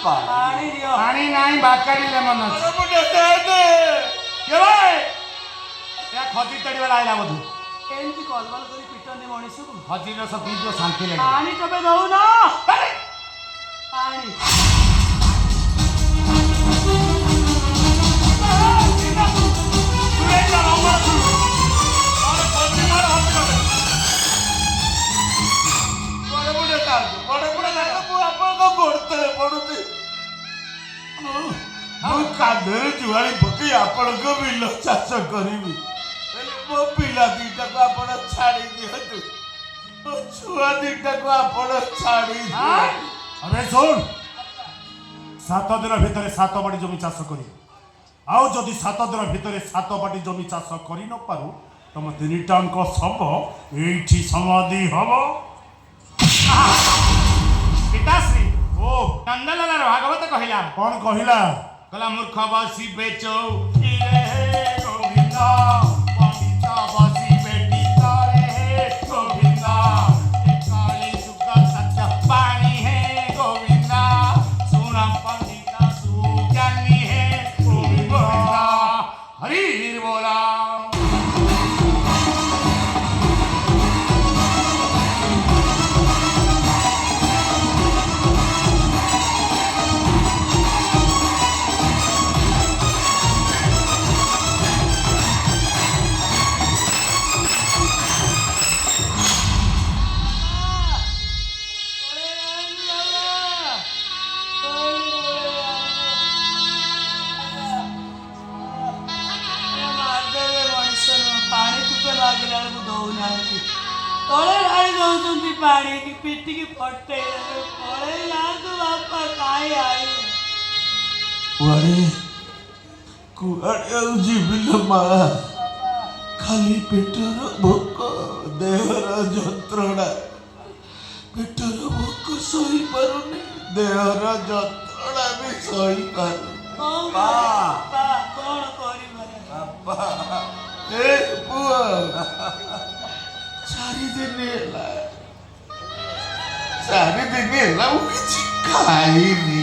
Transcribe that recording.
पानी नहीं बाकारी लेमन खजी तड़ी वाला आइला बोधु एंती कलबल करी पिटने मनीष को खजी न सब पीजो शांति लगे पानी तबे दऊ ना पानी कांधरे जुआड़ी पकई आपण को बिल चाष करी मो पिला दीटा को आपण छाड़ी दिहतु मो छुआ दीटा को आपण छाड़ी अरे सुन 7 दिन भितर 7 बाटी जमी चाष करी आउ जदि 7 दिन भितर 7 बाटी जमी चाष करी न पारू तुम तीनटांक शव एठी समाधि हबो पिताश्री ओ नंदलाल भागवत कहिला कौन कहिला कला मूर्ख बसी बेचो गोविंदा पंडिता बसी बेटी तारे गोविंदा काली सुका सच्चा पानी है गोविंदा सोना पंडिता सुज्ञानी है गोविंदा हरि बोला तोले ढाई दौंती पानी की पिट्टी की फटते तोले यार तो बापा काई आई वारे कुआड़े जीविल मा खाली पेटर भोक देहर जंत्रणा पेटर भोक सही पारुनी देहर जंत्रणा भी सही पारुनी कौन करी मारे बापा ए पुआ 4 दिन ହେଲା 4 ଦିନ ହେଲା ମୁଁ କିଛି ଖାଇନି